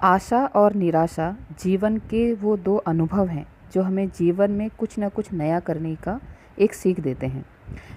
आशा और निराशा जीवन के वो दो अनुभव हैं जो हमें जीवन में कुछ न कुछ नया करने का एक सीख देते हैं।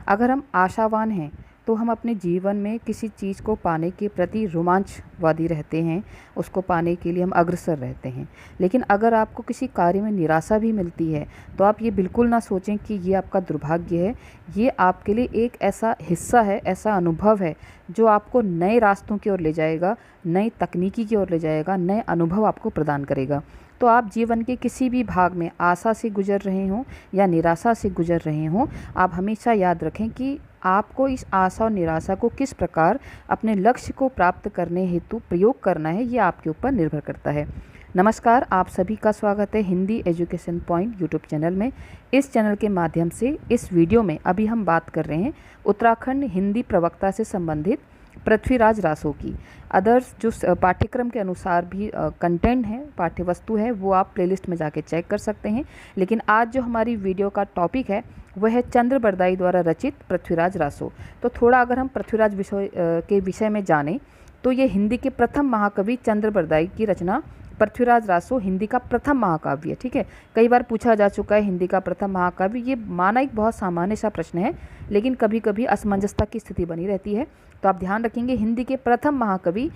अगर हम आशावान हैं तो हम अपने जीवन में किसी चीज़ को पाने के प्रति रोमांचवादी रहते हैं, उसको पाने के लिए हम अग्रसर रहते हैं। लेकिन अगर आपको किसी कार्य में निराशा भी मिलती है तो आप ये बिल्कुल ना सोचें कि ये आपका दुर्भाग्य है। ये आपके लिए एक ऐसा हिस्सा है, ऐसा अनुभव है जो आपको नए रास्तों की ओर ले जाएगा, नई तकनीकी की ओर ले जाएगा, नए अनुभव आपको प्रदान करेगा। तो आप जीवन के किसी भी भाग में आशा से गुजर रहे हों या निराशा से गुजर रहे हों, आप हमेशा याद रखें कि आपको इस आशा और निराशा को किस प्रकार अपने लक्ष्य को प्राप्त करने हेतु प्रयोग करना है, ये आपके ऊपर निर्भर करता है। नमस्कार, आप सभी का स्वागत है Hindi education point YouTube channel में। इस चैनल के माध्यम से इस वीडियो में अभी हम बात कर रहे हैं उत्तराखंड हिंदी प्रवक्ता से संबंधित पृथ्वीराज रासो की। अदर्स जो पाठ्यक्रम के अनुसार भी कंटेंट है, पाठ्य वस्तु है, वो आप प्लेलिस्ट में जाके चेक कर सकते हैं। लेकिन आज जो हमारी वीडियो का टॉपिक है वह है चंद्र बरदाई द्वारा रचित पृथ्वीराज रासो। तो थोड़ा अगर हम पृथ्वीराज के विषय में जानें तो ये हिंदी के प्रथम महाकवि चंद्र बरदाई की रचना पृथ्वीराज रासो हिंदी का प्रथम महाकाव्य है। ठीक है, कई बार पूछा जा चुका है हिंदी का प्रथम महाकाव्य। ये माना एक बहुत सामान्य सा प्रश्न है, लेकिन कभी कभी असमंजसता की स्थिति बनी रहती है। तो आप ध्यान रखेंगे, हिंदी के प्रथम महाकवि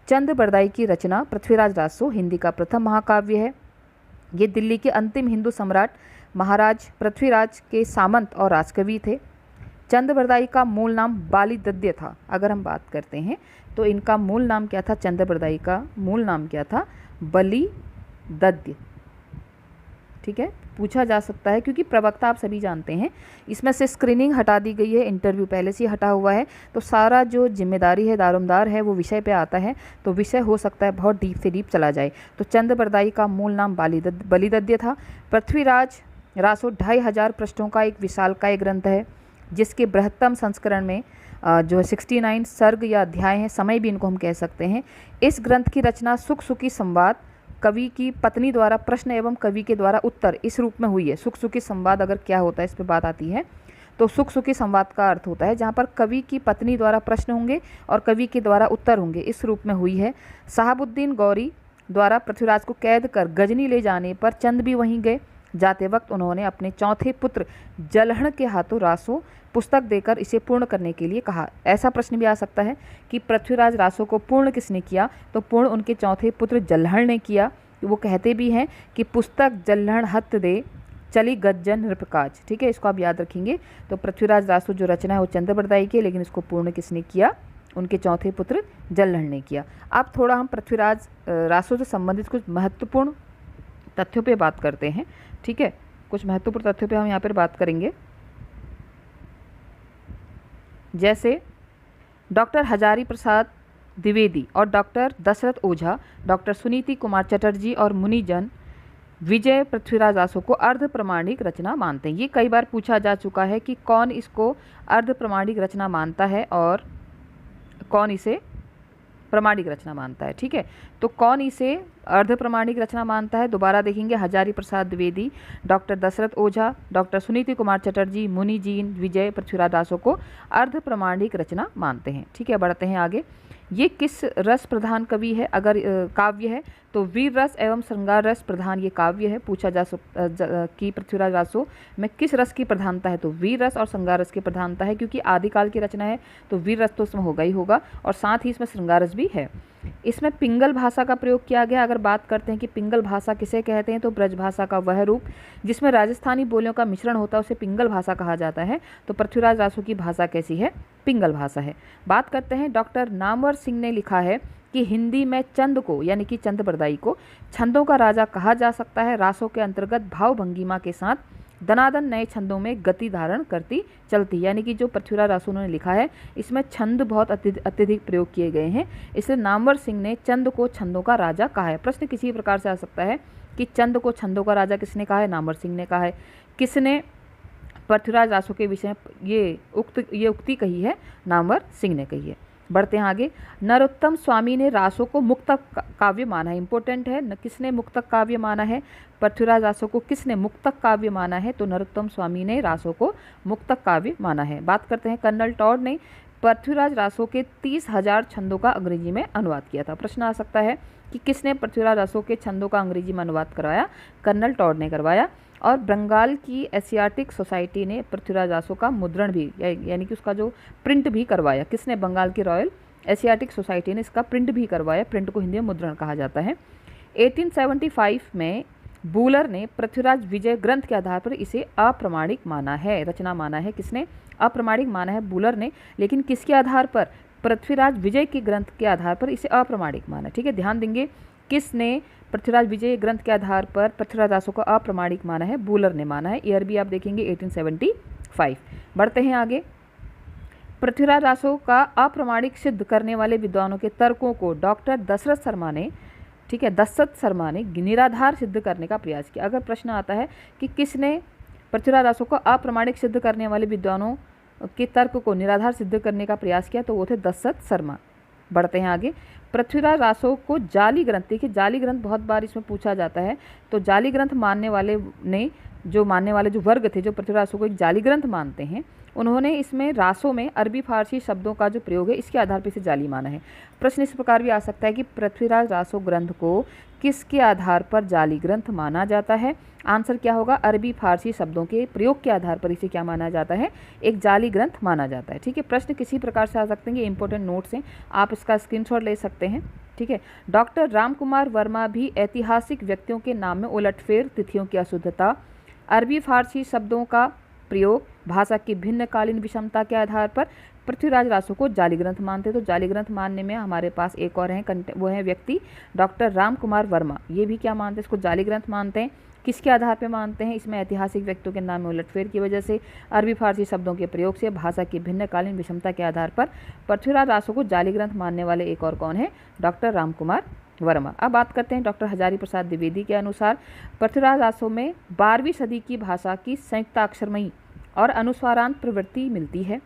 चंद्र बरदाई की रचना पृथ्वीराज रासो हिंदी का प्रथम महाकाव्य है। ये दिल्ली के अंतिम हिंदू सम्राट महाराज पृथ्वीराज के सामंत और राजकवि थे। चंद्र बरदाई का मूल नाम बालीदद्य था। अगर हम बात करते हैं तो इनका मूल नाम क्या था, चंद्र बरदाई का मूल नाम क्या था, बलिदद्य। ठीक है, पूछा जा सकता है क्योंकि प्रवक्ता आप सभी जानते हैं। इसमें से स्क्रीनिंग हटा दी गई है, इंटरव्यू पहले से ही हटा हुआ है, तो सारा जो जिम्मेदारी है, दारोमदार है, वो विषय पे आता है। तो विषय हो सकता है बहुत डीप से डीप चला जाए। तो चंद्र बरदाई का मूल नाम बलिदद्य था। पृथ्वीराज रासो 2500 पृष्ठों का एक विशालकाय ग्रंथ है, जिसके बृहत्तम संस्करण में जो है 69 सर्ग या अध्याय हैं, समय भी इनको हम कह सकते हैं। इस ग्रंथ की रचना सुख सुखी संवाद, कवि की पत्नी द्वारा प्रश्न एवं कवि के द्वारा उत्तर, इस रूप में हुई है। सुख सुखी संवाद अगर क्या होता है इस पर बात आती है, तो सुख सुखी संवाद का अर्थ होता है जहाँ पर कवि की पत्नी द्वारा प्रश्न होंगे और कवि के द्वारा उत्तर होंगे, इस रूप में हुई है। साहबुद्दीन गौरी द्वारा पृथ्वीराज को कैद कर गजनी ले जाने पर चंद भी वहीं गए। जाते वक्त उन्होंने अपने चौथे पुत्र जलहण के हाथों रासो पुस्तक देकर इसे पूर्ण करने के लिए कहा। ऐसा प्रश्न भी आ सकता है कि पृथ्वीराज रासो को पूर्ण किसने किया, तो पूर्ण उनके चौथे पुत्र जलहण ने किया। वो कहते भी हैं कि पुस्तक जलहण हत दे चली गज्जन नृपकाज। ठीक है, इसको आप याद रखेंगे। तो पृथ्वीराज रासो जो रचना है वो चंद्र बरदाई की, लेकिन इसको पूर्ण किसने किया, उनके चौथे पुत्र जलहण ने किया। अब थोड़ा हम पृथ्वीराज रासो से संबंधित कुछ महत्वपूर्ण तथ्यों पे बात करते हैं। ठीक है, कुछ महत्वपूर्ण तथ्यों पे हम यहाँ पर बात करेंगे, जैसे डॉक्टर हजारी प्रसाद द्विवेदी और डॉक्टर दशरथ ओझा, डॉक्टर सुनीति कुमार चटर्जी और मुनिजन विजय पृथ्वीराज रासो को अर्ध प्रमाणिक रचना मानते हैं। ये कई बार पूछा जा चुका है कि कौन इसको अर्ध प्रमाणिक रचना मानता है और कौन इसे प्रमाणिक रचना मानता है। ठीक है, तो कौन इसे अर्ध प्रमाणिक रचना मानता है, दोबारा देखेंगे, हजारी प्रसाद द्विवेदी, डॉक्टर दशरथ ओझा, डॉक्टर सुनीति कुमार चटर्जी, मुनिजीन विजय पृथ्वीराज रासो को अर्ध प्रमाणिक रचना मानते हैं। ठीक है, बढ़ते हैं आगे। ये किस रस प्रधान कवि है, अगर काव्य है तो वीर रस एवं श्रृंगार रस प्रधान ये काव्य है। पूछा जा कि पृथ्वीराज रासो में किस रस की प्रधानता है, तो वीर रस और श्रृंगार रस की प्रधानता है, क्योंकि आदिकाल की रचना है तो वीर रस तो उसमें होगा ही होगा, और साथ ही इसमें श्रृंगार रस भी है। इसमें पिंगल भाषा का प्रयोग किया गया। अगर बात करते हैं कि पिंगल भाषा किसे कहते हैं, तो ब्रज भाषा का वह रूप जिसमें राजस्थानी बोलियों का मिश्रण होता है उसे पिंगल भाषा कहा जाता है। तो पृथ्वीराज रासो की भाषा कैसी है, पिंगल भाषा है। बात करते हैं, डॉक्टर नामवर सिंह ने लिखा है कि हिंदी में चंद को, यानी कि चंद्र बरदाई को, छंदों का राजा कहा जा सकता है। रासो के अंतर्गत भाव भंगिमा के साथ दनादन नए छंदों में गति धारण करती चलती, यानी कि जो पृथ्वीराज रासो ने लिखा है इसमें छंद बहुत अत्यधिक प्रयोग किए गए हैं, इसलिए नामवर सिंह ने चंद को छंदों का राजा कहा है। प्रश्न किसी प्रकार से आ सकता है कि चंद को छंदों का राजा किसने कहा है, नामवर सिंह ने कहा है। किसने पृथ्वीराज रासो के विषय ये उक्ति कही है, नामवर सिंह ने कही है। बढ़ते हैं आगे। नरोत्तम स्वामी ने रासो को मुक्तक काव्य माना है। इंपॉर्टेंट है, किसने मुक्तक काव्य माना है, पृथ्वीराज रासो को किसने मुक्तक काव्य माना है, तो नरोत्तम स्वामी ने रासो को मुक्तक काव्य माना है। बात करते हैं, कर्नल टॉड ने पृथ्वीराज रासो के 30,000 छंदों का अंग्रेजी में अनुवाद किया था। प्रश्न आ सकता है कि किसने पृथ्वीराज रासो के छंदों का अंग्रेजी में अनुवाद करवाया? कर्नल टॉड ने करवाया। और बंगाल की एशियाटिक सोसाइटी ने पृथ्वीराज रासो का मुद्रण भी यानी कि उसका जो प्रिंट भी करवाया। किसने? बंगाल की रॉयल एशियाटिक सोसाइटी ने इसका प्रिंट भी करवाया। प्रिंट को हिंदी में मुद्रण कहा जाता है। 1875 में बूलर ने पृथ्वीराज विजय ग्रंथ के आधार पर इसे अप्रमाणिक माना है, रचना माना है। किसने? अप्रमाणिक माना है बूलर ने। लेकिन किसके आधार पर? पृथ्वीराज विजय के ग्रंथ के आधार पर इसे अप्रमाणिक माना। ठीक है, ध्यान देंगे, किसने पृथ्वीराज विजय ग्रंथ के आधार पर पृथ्वीराज रासो को अप्रमाणिक माना है? बूलर ने माना है। ईयर भी आप देखेंगे 1875। बढ़ते हैं आगे। पृथ्वीराज रासो का अप्रमाणिक सिद्ध करने वाले विद्वानों के तर्कों को डॉक्टर दशरथ शर्मा ने, ठीक है, दशरथ शर्मा ने निराधार सिद्ध करने का प्रयास किया। अगर प्रश्न आता है कि किसने पृथ्वीराज रासो को अप्रमाणिक सिद्ध करने वाले विद्वानों के तर्क को निराधार सिद्ध करने का प्रयास किया, तो वो थे दशरथ शर्मा। बढ़ते हैं आगे। पृथ्वीराज रासो को जाली ग्रंथ, देखिए जाली ग्रंथ बहुत बार इसमें पूछा जाता है। तो जाली ग्रंथ मानने वाले जो वर्ग थे, जो पृथ्वीराज रासो को एक जाली ग्रंथ मानते हैं, उन्होंने इसमें रासो में अरबी फारसी शब्दों का जो प्रयोग है इसके आधार पर इसे जाली माना है। प्रश्न इस प्रकार भी आ सकता है कि पृथ्वीराज रासो ग्रंथ को किसके आधार पर जाली ग्रंथ माना जाता है? आंसर क्या होगा? अरबी फारसी शब्दों के प्रयोग के आधार पर इसे क्या माना जाता है? एक जाली ग्रंथ माना जाता है। ठीक है, प्रश्न किसी प्रकार से आ सकते हैं, ये इंपॉर्टेंट नोट्स हैं, आप इसका स्क्रीनशॉट ले सकते हैं। ठीक है, डॉक्टर रामकुमार वर्मा भी ऐतिहासिक व्यक्तियों के नाम में उलटफेर, तिथियों की अशुद्धता, अरबी फारसी शब्दों का प्रयोग, भाषा की भिन्नकालीन विषमता के आधार पर पृथ्वीराज रासो को जाली ग्रंथ मानते। तो जाली ग्रंथ मानने में हमारे पास एक और हैं, वो हैं व्यक्ति डॉक्टर रामकुमार वर्मा। ये भी क्या मानते हैं? इसको जाली ग्रंथ मानते हैं। किसके आधार पर मानते हैं? इसमें ऐतिहासिक व्यक्तियों के नाम में उलटफेर की वजह से, अरबी फारसी शब्दों के प्रयोग से, भाषा की भिन्नकालीन विषमता के आधार पर पृथ्वीराज रासो को जाली ग्रंथ मानने वाले एक और कौन है? डॉक्टर रामकुमार वर्मा। अब बात करते हैं डॉक्टर हजारी प्रसाद द्विवेदी के अनुसार पृथ्वीराज रासो में 12वीं सदी की भाषा की संयुक्ताक्षरमयी और अनुस्वारांत प्रवृत्ति मिलती है,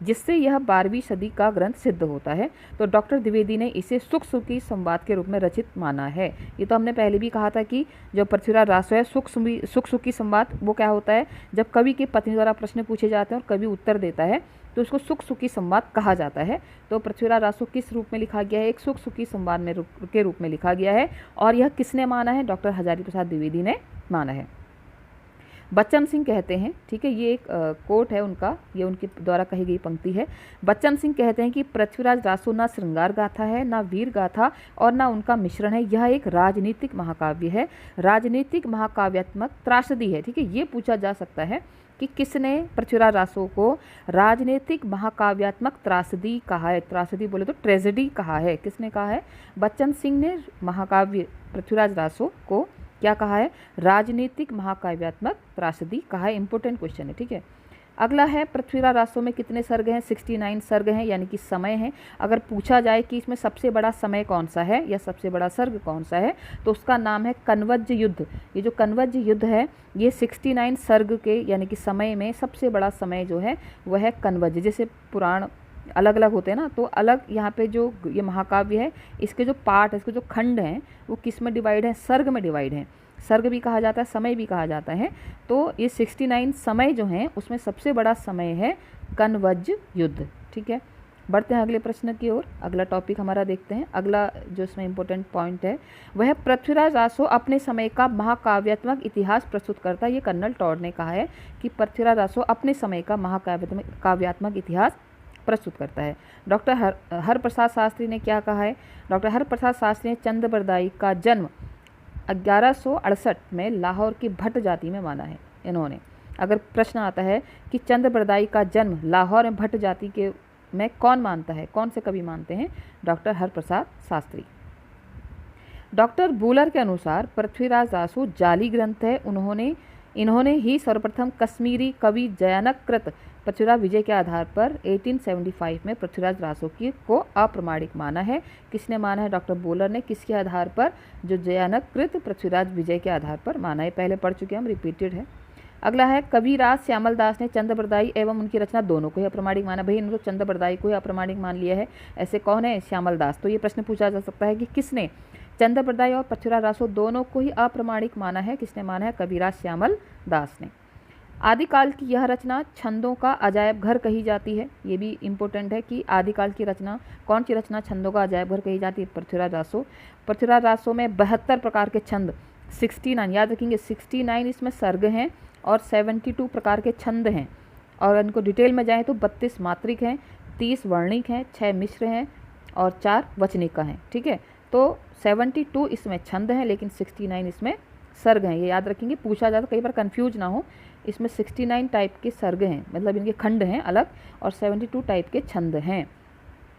जिससे यह 12वीं सदी का ग्रंथ सिद्ध होता है। तो डॉक्टर द्विवेदी ने इसे सुख सुखी संवाद के रूप में रचित माना है। ये तो हमने पहले भी कहा था कि जो पृथ्वीराज रासो है सुख सुखी संवाद, वो क्या होता है? जब कवि के पत्नी द्वारा प्रश्न पूछे जाते हैं और कवि उत्तर देता है तो उसको सुख सुखी संवाद कहा जाता है। तो पृथ्वीराज रासो किस रूप में लिखा गया है? एक सुख सुखी संवाद में के रूप में लिखा गया है। और यह किसने माना है? डॉक्टर हजारी प्रसाद द्विवेदी ने माना है। बच्चन सिंह कहते हैं, ठीक है, ये एक कोट है उनका, ये उनके द्वारा कही गई पंक्ति है। बच्चन सिंह कहते हैं कि पृथ्वीराज रासो ना श्रृंगार गाथा है, ना वीर गाथा और ना उनका मिश्रण है। यह एक राजनीतिक महाकाव्य है, राजनीतिक महाकाव्यात्मक त्रासदी है। ठीक है, ये पूछा जा सकता है कि किसने पृथ्वीराज रासो को राजनीतिक महाकाव्यात्मक त्रासदी कहा है? त्रासदी बोले तो ट्रेजेडी कहा है। किसने कहा है? बच्चन सिंह ने महाकाव्य पृथ्वीराज रासो को क्या कहा है? राजनीतिक महाकाव्यात्मक त्रासदी कहा है। इंपॉर्टेंट क्वेश्चन है। ठीक है, अगला है पृथ्वीराज रासो में कितने सर्ग हैं? 69 सर्ग हैं, यानी कि समय है। अगर पूछा जाए कि इसमें सबसे बड़ा समय कौन सा है या सबसे बड़ा सर्ग कौन सा है, तो उसका नाम है कन्वज युद्ध। ये जो कन्वज युद्ध है, ये 69 सर्ग के यानी कि समय में सबसे बड़ा समय जो है वह है कन्वज। जैसे पुराण अलग अलग होते हैं ना, तो अलग यहाँ पे जो ये महाकाव्य है, इसके जो पार्ट है, इसके जो खंड हैं, वो किस में डिवाइड है? सर्ग में डिवाइड है। सर्ग भी कहा जाता है, समय भी कहा जाता है। तो ये 69 समय जो हैं उसमें सबसे बड़ा समय है कन्वज युद्ध। ठीक है, बढ़ते हैं अगले प्रश्न की ओर। अगला टॉपिक हमारा देखते हैं। अगला जो इसमें इंपॉर्टेंट पॉइंट है वह है पृथ्वीराज रासो अपने समय का महाकाव्यात्मक इतिहास प्रस्तुत करता है। ये कर्नल टॉड ने कहा है कि पृथ्वीराज रासो अपने समय का महाकाव्यात्मक इतिहास प्रस्तुत करता है। डॉक्टर हरप्रसाद शास्त्री ने क्या कहा है? डॉक्टर हरप्रसाद शास्त्री ने चंद्रबरदाई का जन्म 1168 में लाहौर की भट्ट जाति में माना है। इन्होंने, अगर प्रश्न आता है कि चंद्रबरदाई का जन्म लाहौर में भट्ट जाति के में कौन मानता है, कौन से कवि मानते हैं? डॉक्टर हरप्रसाद शास्त्री। डॉक्टर बूलर के अनुसार पृथ्वीराज रासो जाली ग्रंथ है। इन्होंने ही सर्वप्रथम कश्मीरी कवि जयानकृत पृथ्वीराज विजय के आधार पर 1875 में पृथ्वीराज रासो को अप्रमाणिक माना है। किसने माना है? डॉक्टर बूलर ने। किसके आधार पर? जो जयानकृत पृथ्वीराज विजय के आधार पर माना है। पहले पढ़ चुके हम, रिपीटेड है। अगला है कविराज श्यामल दास ने चंद्रबरदाई एवं उनकी रचना दोनों को ही अप्रमाणिक माना। भाई इन्होंने चंद्रबरदाई को ही अप्रमाणिक मान लिया है। ऐसे कौन है? श्यामल दास। तो ये प्रश्न पूछा जा सकता है कि किसने चंद्रबरदाई और पृथ्वीराज रासो दोनों को ही अप्रमाणिक माना है? किसने माना है? कविराज श्यामल दास ने। आदिकाल की यह रचना छंदों का अजायब घर कही जाती है। ये भी इम्पोर्टेंट है कि आदिकाल की रचना, कौन सी रचना छंदों का अजायब घर कही जाती है? पृथ्वीराज रासो। पृथ्वीराज रासो में 72 प्रकार के छंद, 69 याद रखेंगे, 69 इसमें सर्ग हैं और 72 प्रकार के छंद हैं। और इनको डिटेल में जाएँ तो 32 मात्रिक हैं, 30 वर्णिक हैं, 6 मिश्र हैं और 4 वचनिका हैं। ठीक है, तो 72 इसमें छंद हैं लेकिन 69 इसमें सर्ग हैं। ये याद रखेंगे, पूछा जाता, कई बार कंफ्यूज ना हो। इसमें 69 टाइप के सर्ग हैं, मतलब इनके खंड हैं अलग, और 72 टाइप के छंद हैं।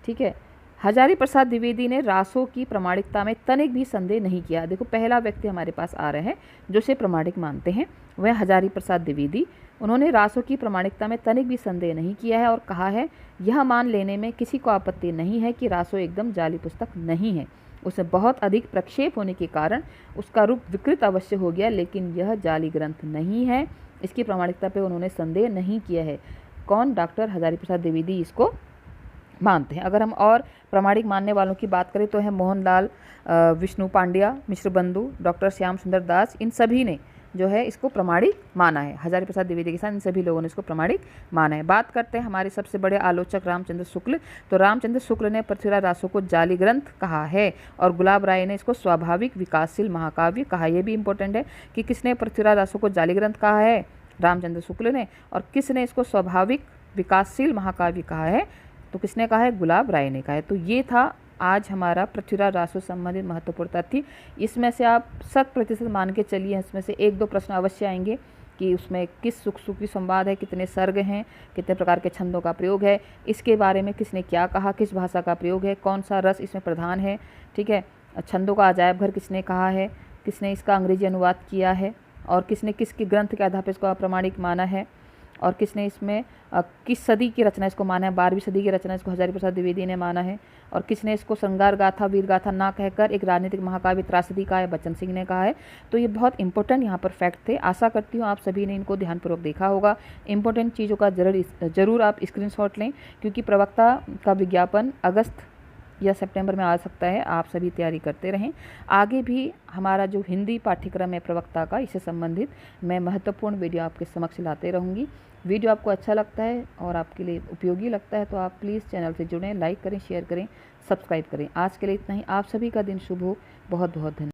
ठीक है, हजारी प्रसाद द्विवेदी ने रासों की प्रामाणिकता में तनिक भी संदेह नहीं किया। देखो, पहला व्यक्ति हमारे पास आ रहे हैं जो इसे प्रामाणिक मानते हैं, वह हजारी प्रसाद द्विवेदी। उन्होंने रासों की प्रामाणिकता में तनिक भी संदेह नहीं किया है और कहा है, यह मान लेने में किसी को आपत्ति नहीं है कि रासो एकदम जाली पुस्तक नहीं है। उसे बहुत अधिक प्रक्षेप होने के कारण उसका रूप विकृत अवश्य हो गया, लेकिन यह जाली ग्रंथ नहीं है। इसकी प्रामाणिकता पे उन्होंने संदेह नहीं किया है। कौन? डॉक्टर हजारी प्रसाद द्विवेदी इसको मानते हैं। अगर हम और प्रामाणिक मानने वालों की बात करें तो है मोहनलाल विष्णु पांड्या, मिश्र बंधु, डॉक्टर श्याम सुंदर दास। इन सभी ने जो है इसको प्रामाणिक माना है। हजारी प्रसाद द्विवेदी के साथ इन सभी लोगों ने इसको प्रामाणिक माना है। बात करते हैं हमारे सबसे बड़े आलोचक रामचंद्र शुक्ल। तो रामचंद्र शुक्ल ने पृथ्वीराज रासो को जाली ग्रंथ कहा है और गुलाब राय ने इसको स्वाभाविक विकासशील महाकाव्य कहा। यह भी इंपॉर्टेंट है कि किसने पृथ्वीराज रासो को जाली ग्रंथ कहा है? रामचंद्र शुक्ल ने। और किसने इसको स्वाभाविक विकासशील महाकाव्य कहा है? तो किसने कहा है? गुलाब राय ने कहा है। तो ये था आज हमारा पृथ्वीराज रासो संबंधित महत्वपूर्ण तथ्य। इसमें से आप 100% मान के चलिए, इसमें से 1-2 प्रश्न अवश्य आएंगे कि उसमें किस सुखी संवाद है, कितने सर्ग हैं, कितने प्रकार के छंदों का प्रयोग है, इसके बारे में किसने क्या कहा, किस भाषा का प्रयोग है, कौन सा रस इसमें प्रधान है। ठीक है, छंदों का अजायब घर किसने कहा है, किसने इसका अंग्रेजी अनुवाद किया है, और किसने किसके ग्रंथ के आधार पर इसको अप्रामाणिक माना है, और किसने इसमें किस सदी की रचना इसको माना है? 12वीं सदी की रचना इसको हजारी प्रसाद द्विवेदी ने माना है। और किसने इसको श्रृंगार गाथा, वीर गाथा ना कहकर एक राजनीतिक महाकाव्य त्रासदी कहा है? बच्चन सिंह ने कहा है। तो ये बहुत इंपॉर्टेंट यहाँ पर फैक्ट थे। आशा करती हूँ आप सभी ने इनको ध्यानपूर्वक देखा होगा। इंपॉर्टेंट चीज़ों का जरूर आप स्क्रीनशॉट लें, क्योंकि प्रवक्ता का विज्ञापन अगस्त या सितंबर में आ सकता है। आप सभी तैयारी करते रहें। आगे भी हमारा जो हिंदी पाठ्यक्रम है प्रवक्ता का, इससे संबंधित मैं महत्वपूर्ण वीडियो आपके समक्ष लाते रहूँगी। वीडियो आपको अच्छा लगता है और आपके लिए उपयोगी लगता है तो आप प्लीज़ चैनल से जुड़ें, लाइक करें, शेयर करें, सब्सक्राइब करें। आज के लिए इतना ही। आप सभी का दिन शुभ हो। बहुत बहुत धन्यवाद।